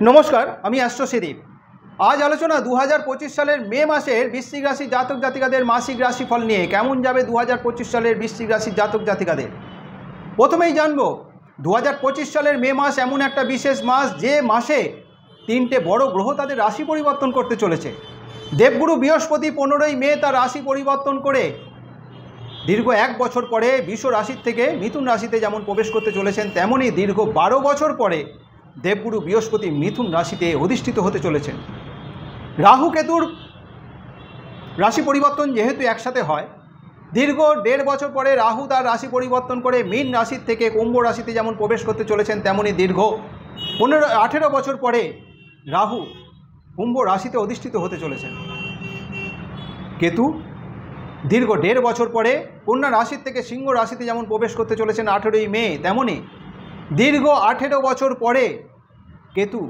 नमस्कार, আমি অ্যাস্ট্রোসেদীপ। आज आलोचना 2025 সালের মে মাসের বৃশ্চিক রাশি জাতক জাতিকাদের মাসিক রাশিফল নিয়ে। কেমন যাবে 2025 সালের বৃশ্চিক রাশি জাতক জাতিকাদের। প্রথমেই জানবো 2025 সালের মে মাস এমন একটা বিশেষ মাস যে মাসে তিনটে বড় গ্রহ তাদের রাশি পরিবর্তন করতে চলেছে। দেবগুরু বৃহস্পতি 15ই মে তার রাশি পরিবর্তন করে দীর্ঘ 1 বছর পরে বৃষ রাশির থেকে মিথুন রাশিতে যেমন প্রবেশ করতে চলেছেন, তেমনই দীর্ঘ 12 বছর পরে দেবগুরু বৃহস্পতি মিথুন রাশিতে অধিষ্ঠিত হতে চলেছেন। রাহু কেতুর রাশি পরিবর্তন যেহেতু একসাথে হয়, দীর্ঘ 1.5 বছর পরে রাহু তার রাশি পরিবর্তন করে মীন রাশির থেকে কুম্ভ রাশিতে যেমন প্রবেশ করতে চলেছেন, তেমনই দীর্ঘ 18 বছর পরে রাহু কুম্ভ রাশিতে অধিষ্ঠিত হতে চলেছেন। কেতু দীর্ঘ 1.5 বছর পরে কন্যা রাশির থেকে সিংহ রাশিতে যেমন প্রবেশ করতে চলেছেন 18ই মে, তেমনই দীর্ঘ 18 বছর পরে কেতু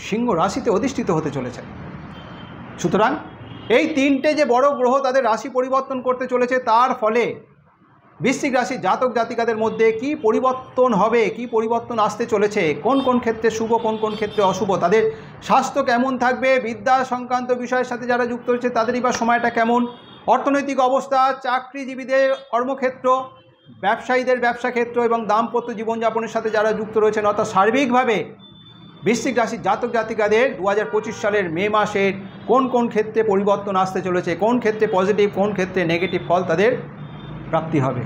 সিংহ রাশিতে অধিষ্ঠিত হতে চলেছেন। সুতরাং এই তিনটে যে বড় গ্রহ তাদের রাশি পরিবর্তন করতে চলেছে, তার ফলে বৃশ্চিক রাশি জাতক জাতিকাদের মধ্যে কি পরিবর্তন হবে, কি পরিবর্তন আসতে চলেছে, কোন কোন ক্ষেত্রে শুভ, কোন কোন ক্ষেত্রে অশুভ, তাদের স্বাস্থ্য কেমন থাকবে, বিদ্যা সংক্রান্ত বিষয়ের সাথে যারা যুক্ত রয়েছে তাদেরই বা সময়টা কেমন, অর্থনৈতিক অবস্থা, চাকরিজীবীদের কর্মক্ষেত্র, ব্যবসায়ীদের ব্যবসা ক্ষেত্র এবং দাম্পত্য জীবনযাপনের সাথে যারা যুক্ত রয়েছেন, অর্থাৎ সার্বিকভাবে বৃশ্চিক রাশির জাতক জাতিকাদের 2025 সালের মে মাসের কোন কোন ক্ষেত্রে পরিবর্তন আসতে চলেছে, কোন ক্ষেত্রে পজিটিভ, কোন ক্ষেত্রে নেগেটিভ ফল তাদের প্রাপ্তি হবে।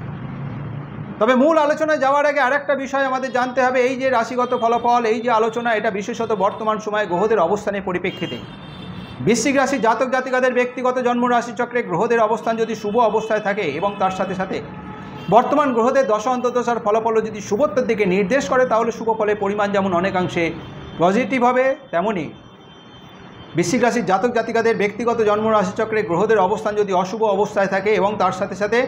তবে মূল আলোচনায় যাওয়ার আগে আরেকটা বিষয় আমাদের জানতে হবে। এই যে রাশিগত ফলাফল, এই যে আলোচনা, এটা বিশেষত বর্তমান সময়ে গ্রহদের অবস্থানের পরিপ্রেক্ষিতে। বৃশ্চিক রাশির জাতক জাতিকাদের ব্যক্তিগত জন্ম রাশিচক্রে গ্রহদের অবস্থান যদি শুভ অবস্থায় থাকে এবং তার সাথে সাথে বর্তমান গ্রহদের দশা অন্তর্দশার ফলাফল যদি শুভত্বের দিকে নির্দেশ করে, তাহলে শুভ ফলের পরিমাণ যেমন অনেকাংশে পজিটিভ হবে, তেমনই বৃশ্চিক রাশির জাতক জাতিকাদের ব্যক্তিগত জন্ম রাশিচক্রে গ্রহদের অবস্থান যদি অশুভ অবস্থায় থাকে এবং তার সাথে সাথে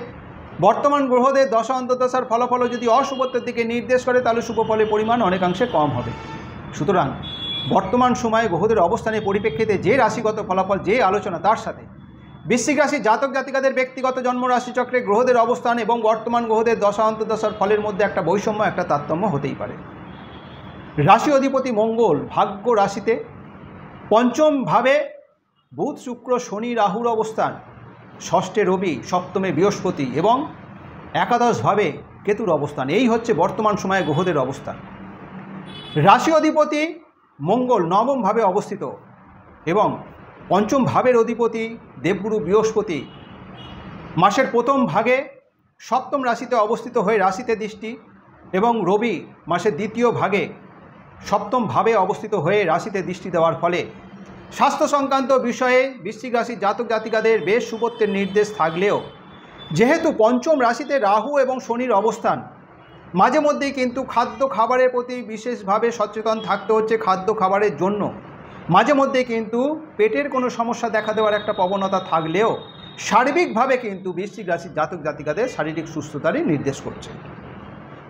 বর্তমান গ্রহদের দশা অন্তর্দশার ফলাফল যদি অশুভত্বের দিকে নির্দেশ করে, তাহলে শুভ ফলের পরিমাণ অনেকাংশে কম হবে। সুতরাং বর্তমান সময়ে গ্রহদের অবস্থানের পরিপ্রেক্ষিতে যে রাশিগত ফলাফল, যে আলোচনা, তার সাথে বৃশ্চিক রাশির জাতক জাতিকাদের ব্যক্তিগত জন্ম রাশিচক্রে গ্রহদের অবস্থান এবং বর্তমান গ্রহদের দশা অন্তর্দশার ফলের মধ্যে একটা বৈষম্য, একটা তারতম্য হতেই পারে। রাশি অধিপতি মঙ্গল ভাগ্য রাশিতে, পঞ্চম ভাবে বুধ শুক্র শনি রাহুর অবস্থান, ষষ্ঠে রবি, সপ্তমে বৃহস্পতি এবং একাদশ ভাবে কেতুর অবস্থান। এই হচ্ছে বর্তমান সময়ে গ্রহদের অবস্থান। রাশি অধিপতি মঙ্গল নবম ভাবে অবস্থিত এবং পঞ্চম ভাবের অধিপতি দেবগুরু বৃহস্পতি মাসের প্রথম ভাগে সপ্তম রাশিতে অবস্থিত হয়ে রাশিতে দৃষ্টি, এবং রবি মাসের দ্বিতীয় ভাগে সপ্তম ভাবে অবস্থিত হয়ে রাশিতে দৃষ্টি দেওয়ার ফলে স্বাস্থ্য সংক্রান্ত বিষয়ে বৃশ্চিক রাশির জাতক জাতিকাদের বেশ শুভত্বের নির্দেশ থাকলেও, যেহেতু পঞ্চম রাশিতে রাহু এবং শনির অবস্থান, মাঝে মধ্যেই কিন্তু খাদ্য খাবারের প্রতি বিশেষভাবে সচেতন থাকতে হচ্ছে। খাদ্য খাবারের জন্য মাঝে মধ্যে কিন্তু পেটের কোনো সমস্যা দেখা দেওয়ার একটা প্রবণতা থাকলেও সার্বিকভাবে কিন্তু বৃশ্চিক রাশির জাতক জাতিকাদের শারীরিক সুস্থতারই নির্দেশ করছে।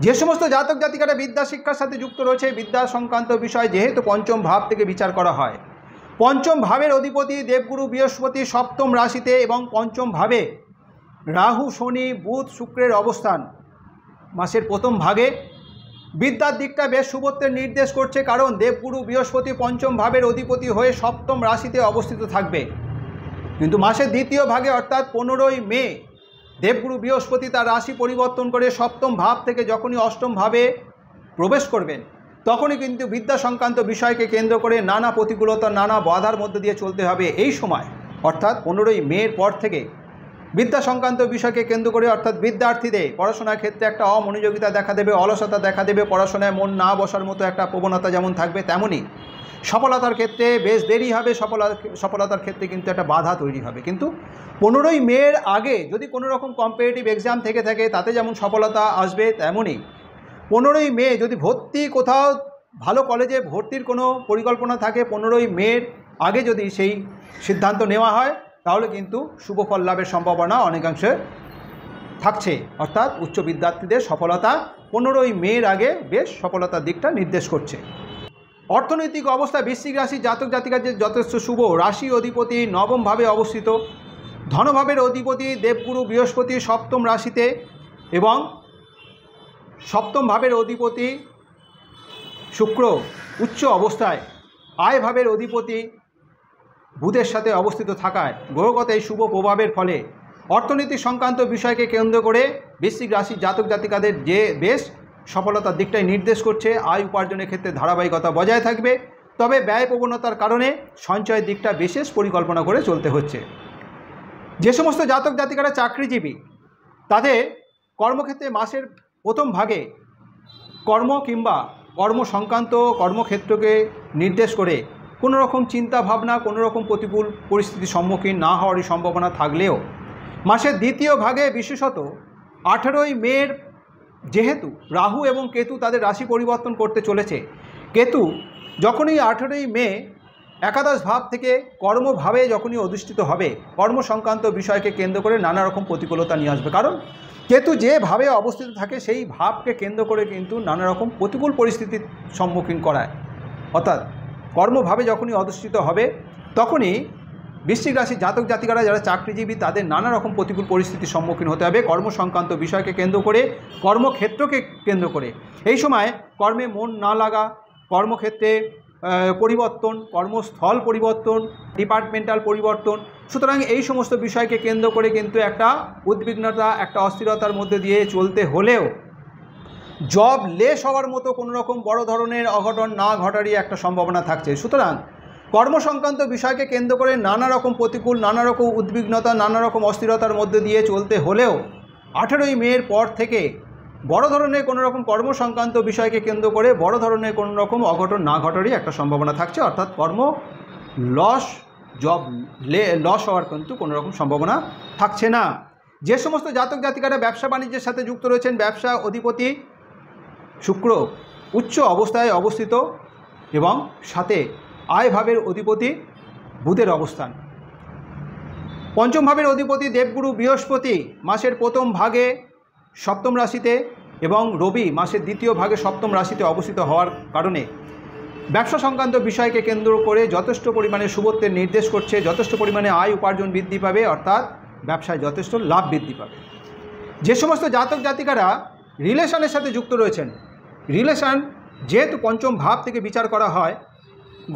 যে সমস্ত জাতক জাতিকারা বিদ্যা শিক্ষার সাথে যুক্ত রয়েছে, বিদ্যা সংক্রান্ত বিষয় যেহেতু পঞ্চম ভাব থেকে বিচার করা হয়, পঞ্চম ভাবের অধিপতি দেবগুরু বৃহস্পতি সপ্তম রাশিতে এবং পঞ্চম ভাবে রাহু শনি বুধ শুক্রের অবস্থান মাসের প্রথম ভাগে বিদ্যার দিকটা বেশ শুভত্বের নির্দেশ করছে, কারণ দেবগুরু বৃহস্পতি পঞ্চম ভাবের অধিপতি হয়ে সপ্তম রাশিতে অবস্থিত থাকবে। কিন্তু মাসের দ্বিতীয় ভাগে অর্থাৎ 15ই মে দেবগুরু বৃহস্পতি তার রাশি পরিবর্তন করে সপ্তম ভাব থেকে যখনই অষ্টম ভাবে প্রবেশ করবেন, তখনই কিন্তু বিদ্যা সংক্রান্ত বিষয়কে কেন্দ্র করে নানা প্রতিকূলতা, নানা বাধার মধ্যে দিয়ে চলতে হবে। এই সময় অর্থাৎ 15ই মের পর থেকে বিদ্যা সংক্রান্ত বিষয়কে কেন্দ্র করে অর্থাৎ বিদ্যার্থীদের পড়াশোনার ক্ষেত্রে একটা অমনোযোগিতা দেখা দেবে, অলসতা দেখা দেবে, পড়াশোনায় মন না বসার মতো একটা প্রবণতা যেমন থাকবে, তেমনই সফলতার ক্ষেত্রে বেশ দেরি হবে, সফলতার ক্ষেত্রে কিন্তু একটা বাধা তৈরি হবে। কিন্তু 15ই মের আগে যদি কোনো রকম কম্পিটিটিভ এক্সাম থেকে থাকে, তাতে যেমন সফলতা আসবে, তেমনই 15ই মে যদি কোথাও ভালো কলেজে ভর্তির কোনো পরিকল্পনা থাকে, 15ই মের আগে যদি সেই সিদ্ধান্ত নেওয়া হয়, তাহলে কিন্তু শুভ ফল লাভের সম্ভাবনা অনেকাংশে থাকছে। অর্থাৎ উচ্চ বিদ্যার্থীদের সফলতা 15ই মের আগে বেশ সফলতার দিকটা নির্দেশ করছে। অর্থনৈতিক অবস্থা বৃশ্চিক রাশির জাতক জাতিকাদের যথেষ্ট শুভ। রাশি অধিপতি নবম ভাবে অবস্থিত, ধনভাবের অধিপতি দেবগুরু বৃহস্পতি সপ্তম রাশিতে এবং সপ্তম ভাবের অধিপতি শুক্র উচ্চ অবস্থায় আয় ভাবের অধিপতি বুধের সাথে অবস্থিত থাকায় গ্রহগত এই শুভ প্রভাবের ফলে অর্থনীতি সংক্রান্ত বিষয়কে কেন্দ্র করে বৃশ্চিক রাশির জাতক জাতিকাদের যে বেশ সফলতার দিকটাই নির্দেশ করছে। আয় উপার্জনের ক্ষেত্রে ধারাবাহিকতা বজায় থাকবে, তবে ব্যয় প্রবণতার কারণে সঞ্চয়ের দিকটা বিশেষ পরিকল্পনা করে চলতে হচ্ছে। যে সমস্ত জাতক জাতিকারা চাকরিজীবী তাদের কর্মক্ষেত্রে মাসের প্রথম ভাগে কর্ম কিংবা কর্ম সংক্রান্ত কর্মক্ষেত্রকে নির্দেশ করে কোনো রকম চিন্তা ভাবনা, কোনো রকম প্রতিকূল পরিস্থিতির সম্মুখীন না হওয়ারই সম্ভাবনা থাকলেও মাসের দ্বিতীয় ভাগে বিশেষত 18ই মের যেহেতু রাহু এবং কেতু তাদের রাশি পরিবর্তন করতে চলেছে, কেতু যখনই 18ই মে একাদশ ভাব থেকে কর্মভাবে যখনই অধিষ্ঠিত হবে, কর্ম সংক্রান্ত বিষয়কে কেন্দ্র করে নানা রকম প্রতিকূলতা নিয়ে আসবে। কারণ কেতু যে ভাবে অবস্থিত থাকে সেই ভাবকে কেন্দ্র করে কিন্তু নানা রকম প্রতিকূল পরিস্থিতির সম্মুখীন করায়। অর্থাৎ কর্মভাবে যখনই অধিষ্ঠিত হবে তখনই বৃশ্চিক রাশির জাতক জাতিকারা যারা চাকরিজীবী তাদের নানা রকম প্রতিকূল পরিস্থিতির সম্মুখীন হতে হবে কর্ম সংক্রান্ত বিষয়কে কেন্দ্র করে, কর্মক্ষেত্রকে কেন্দ্র করে। এই সময় কর্মে মন না লাগা, কর্মক্ষেত্রে পরিবর্তন, কর্মস্থল পরিবর্তন, ডিপার্টমেন্টাল পরিবর্তন, সুতরাং এই সমস্ত বিষয়কে কেন্দ্র করে কিন্তু একটা উদ্বিগ্নতা, একটা অস্থিরতার মধ্যে দিয়ে চলতে হলেও জব লেস হওয়ার মতো কোনো রকম বড় ধরনের অঘটন না ঘটারই একটা সম্ভাবনা থাকছে। সুতরাং কর্মসংক্রান্ত বিষয়কে কেন্দ্র করে নানা রকম প্রতিকূল, নানা রকম উদ্বিগ্নতা, নানা রকম অস্থিরতার মধ্যে দিয়ে চলতে হলেও 18ই মের পর থেকে বড় ধরনের কোনো রকম কর্মসংক্রান্ত বিষয়কে কেন্দ্র করে বড় ধরনের কোনো রকম অঘটন না ঘটারই একটা সম্ভাবনা থাকছে। অর্থাৎ কর্ম লস, জব লস হওয়ার কিন্তু কোনো রকম সম্ভাবনা থাকছে না। যে সমস্ত জাতক জাতিকারা ব্যবসা বাণিজ্যের সাথে যুক্ত রয়েছেন, ব্যবসা অধিপতি শুক্র উচ্চ অবস্থায় অবস্থিত এবং সাথে আয় ভাবের অধিপতি বুধের অবস্থান। পঞ্চম ভাবের অধিপতি দেবগুরু বৃহস্পতি মাসের প্রথম ভাগে সপ্তম রাশিতে এবং রবি মাসের দ্বিতীয় ভাগে সপ্তম রাশিতে অবস্থিত হওয়ার কারণে ব্যবসা সংক্রান্ত বিষয়কে কেন্দ্র করে যথেষ্ট পরিমাণে শুভত্বের নির্দেশ করছে, যথেষ্ট পরিমাণে আয় উপার্জন বৃদ্ধি পাবে, অর্থাৎ ব্যবসায় যথেষ্ট লাভ বৃদ্ধি পাবে। যে সমস্ত জাতক জাতিকারা রিলেশনের সাথে যুক্ত রয়েছেন, রিলেশন যেহেতু পঞ্চম ভাব থেকে বিচার করা হয়,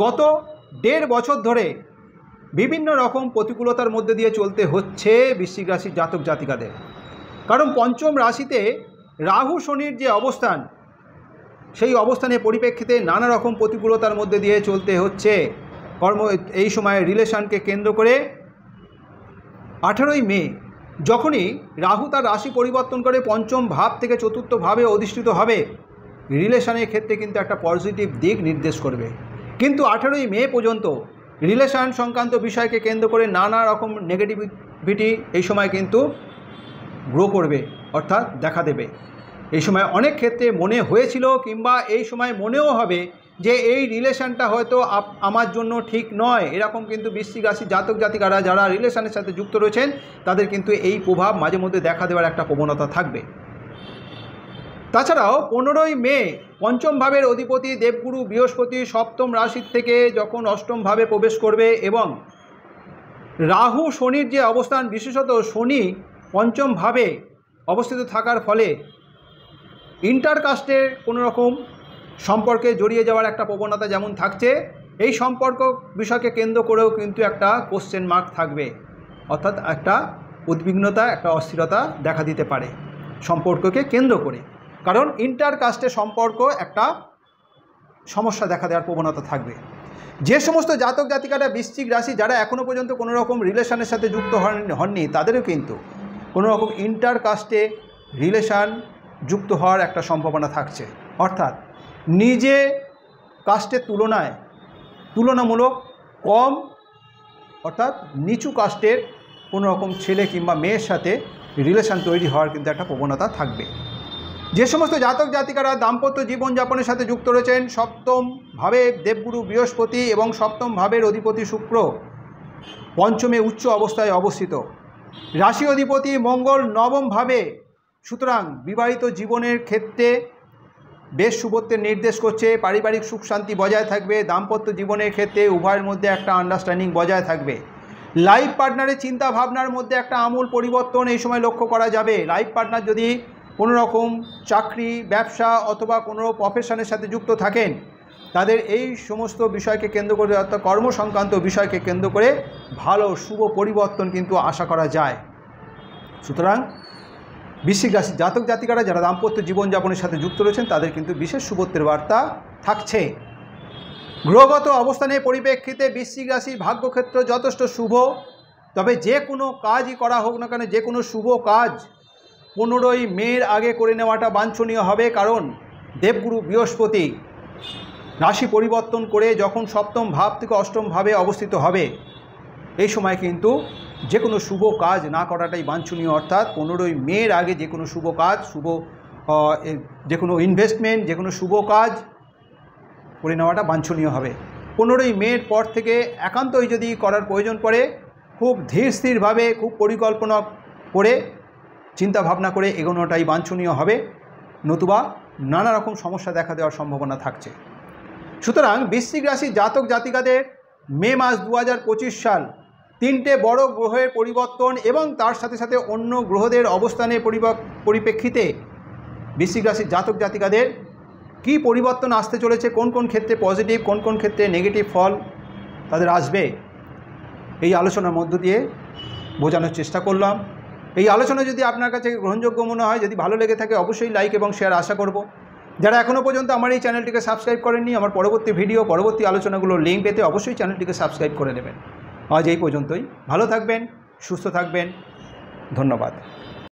গত 1.5 বছর ধরে বিভিন্ন রকম প্রতিকূলতার মধ্যে দিয়ে চলতে হচ্ছে বৃশ্চিক রাশির জাতক জাতিকাদের। কারণ পঞ্চম রাশিতে রাহু শনির যে অবস্থান, সেই অবস্থানের পরিপ্রেক্ষিতে নানা রকম প্রতিকূলতার মধ্যে দিয়ে চলতে হচ্ছে। এই সময় রিলেশনকে কেন্দ্র করে 18ই মে যখনই রাহু তার রাশি পরিবর্তন করে পঞ্চম ভাব থেকে চতুর্থ ভাবে অধিষ্ঠিত হবে, রিলেশনের ক্ষেত্রে কিন্তু একটা পজিটিভ দিক নির্দেশ করবে। কিন্তু 18ই মে পর্যন্ত রিলেশন সংক্রান্ত বিষয়কে কেন্দ্র করে নানা রকম নেগেটিভিটি এই সময় কিন্তু গ্রো করবে, অর্থাৎ দেখা দেবে। এই সময় অনেক ক্ষেত্রে মনে হয়েছিল কিংবা এই সময় মনেও হবে যে এই রিলেশনটা হয়তো আমার জন্য ঠিক নয়, এরকম কিন্তু বৃশ্চিক রাশির জাতক জাতিকারা যারা রিলেশনের সাথে যুক্ত রয়েছেন তাদের কিন্তু এই প্রভাব মাঝে মধ্যে দেখা দেওয়ার একটা প্রবণতা থাকবে। তাছাড়াও 15ই মে পঞ্চম ভাবের অধিপতি দেবগুরু বৃহস্পতি সপ্তম রাশির থেকে যখন অষ্টম ভাবে প্রবেশ করবে এবং রাহু শনির যে অবস্থান, বিশেষত শনি পঞ্চম ভাবে অবস্থিত থাকার ফলে ইন্টারকাস্টের কোনো রকম সম্পর্কে জড়িয়ে যাওয়ার একটা প্রবণতা যেমন থাকছে, এই সম্পর্ক বিষয়কে কেন্দ্র করেও কিন্তু একটা কোশ্চেন মার্ক থাকবে, অর্থাৎ একটা উদ্বিগ্নতা, একটা অস্থিরতা দেখা দিতে পারে সম্পর্ককে কেন্দ্র করে। কারণ ইন্টারকাস্টের সম্পর্ক একটা সমস্যা দেখা দেওয়ার প্রবণতা থাকবে। যে সমস্ত জাতক জাতিকারা বৃশ্চিক রাশি যারা এখনও পর্যন্ত কোনো রকম রিলেশনের সাথে যুক্ত হননি তাদেরও কিন্তু কোনো রকম ইন্টারকাস্টে রিলেশন যুক্ত হওয়ার একটা সম্ভাবনা থাকছে। অর্থাৎ নিজে কাস্টের তুলনায় তুলনামূলক কম, অর্থাৎ নিচু কাস্টের কোনো রকম ছেলে কিংবা মেয়ের সাথে রিলেশন তৈরি হওয়ার কিন্তু একটা প্রবণতা থাকবে। যে সমস্ত জাতক জাতিকারা দাম্পত্য জীবনযাপনের সাথে যুক্ত রয়েছেন, সপ্তম ভাবে দেবগুরু বৃহস্পতি এবং সপ্তম ভাবের অধিপতি শুক্র পঞ্চমে উচ্চ অবস্থায় অবস্থিত, রাশি অধিপতি মঙ্গল নবম ভাবে, সুতরাং বিবাহিত জীবনের ক্ষেত্রে বেশ শুভত্বের নির্দেশ করছে। পারিবারিক সুখ শান্তি বজায় থাকবে, দাম্পত্য জীবনের ক্ষেত্রে উভয়ের মধ্যে একটা আন্ডারস্ট্যান্ডিং বজায় থাকবে। লাইফ পার্টনারের চিন্তা ভাবনার মধ্যে একটা আমূল পরিবর্তন এই সময় লক্ষ্য করা যাবে। লাইফ পার্টনার যদি কোনো রকম চাকরি, ব্যবসা অথবা কোনো প্রফেশনের সাথে যুক্ত থাকেন তাদের এই সমস্ত বিষয়কে কেন্দ্র করে অর্থাৎ কর্ম সংক্রান্ত বিষয়কে কেন্দ্র করে ভালো শুভ পরিবর্তন কিন্তু আশা করা যায়। সুতরাং বৃশ্চিক রাশির জাতক জাতিকারা যারা দাম্পত্য জীবনযাপনের সাথে যুক্ত রয়েছেন তাদের কিন্তু বিশেষ শুভত্বের বার্তা থাকছে। গ্রহগত অবস্থানের পরিপ্রেক্ষিতে বৃশ্চিক রাশির ভাগ্যক্ষেত্র যথেষ্ট শুভ। তবে যে কোনো কাজই করা হোক না কেন, যে কোনো শুভ কাজ 15ই মের আগে করে নেওয়াটা বাঞ্ছনীয় হবে। কারণ দেবগুরু বৃহস্পতি রাশি পরিবর্তন করে যখন সপ্তম ভাব থেকে অষ্টম ভাবে অবস্থিত হবে, এই সময় কিন্তু যে কোনো শুভ কাজ না করাটাই বাঞ্ছনীয়। অর্থাৎ 15ই মের আগে যে কোনো শুভ কাজ, যে কোনো ইনভেস্টমেন্ট, যে কোনো শুভ কাজ করে নেওয়াটা বাঞ্ছনীয় হবে। 15ই মের পর থেকে একান্তই যদি করার প্রয়োজন পড়ে খুব ধীর স্থিরভাবে, খুব পরিকল্পনা করে, চিন্তা ভাবনা করে এগোনোটাই বাঞ্ছনীয় হবে, নতুবা নানা রকম সমস্যা দেখা দেওয়ার সম্ভাবনা থাকছে। সুতরাং বৃশ্চিক রাশির জাতক জাতিকাদের মে মাস 2025 সাল 3টে বড় গ্রহের পরিবর্তন এবং তার সাথে সাথে অন্য গ্রহদের অবস্থানের পরিপ্রেক্ষিতে বৃশ্চিক রাশির জাতক জাতিকাদের কী পরিবর্তন আসতে চলেছে, কোন কোন ক্ষেত্রে পজিটিভ, কোন কোন ক্ষেত্রে নেগেটিভ ফল তাদের আসবে, এই আলোচনার মধ্য দিয়ে বোঝানোর চেষ্টা করলাম। এই আলোচনা যদি আপনার কাছে গ্রহণযোগ্য মনে হয়, যদি ভালো লেগে থাকে, অবশ্যই লাইক এবং শেয়ার আশা করব। যারা এখনও পর্যন্ত আমার এই চ্যানেলটিকে সাবস্ক্রাইব করেননি, আমার পরবর্তী ভিডিও, পরবর্তী আলোচনাগুলোর লিঙ্ক পেতে অবশ্যই চ্যানেলটিকে সাবস্ক্রাইব করে নেবেন। আজ এই পর্যন্তই। ভালো থাকবেন, সুস্থ থাকবেন। ধন্যবাদ।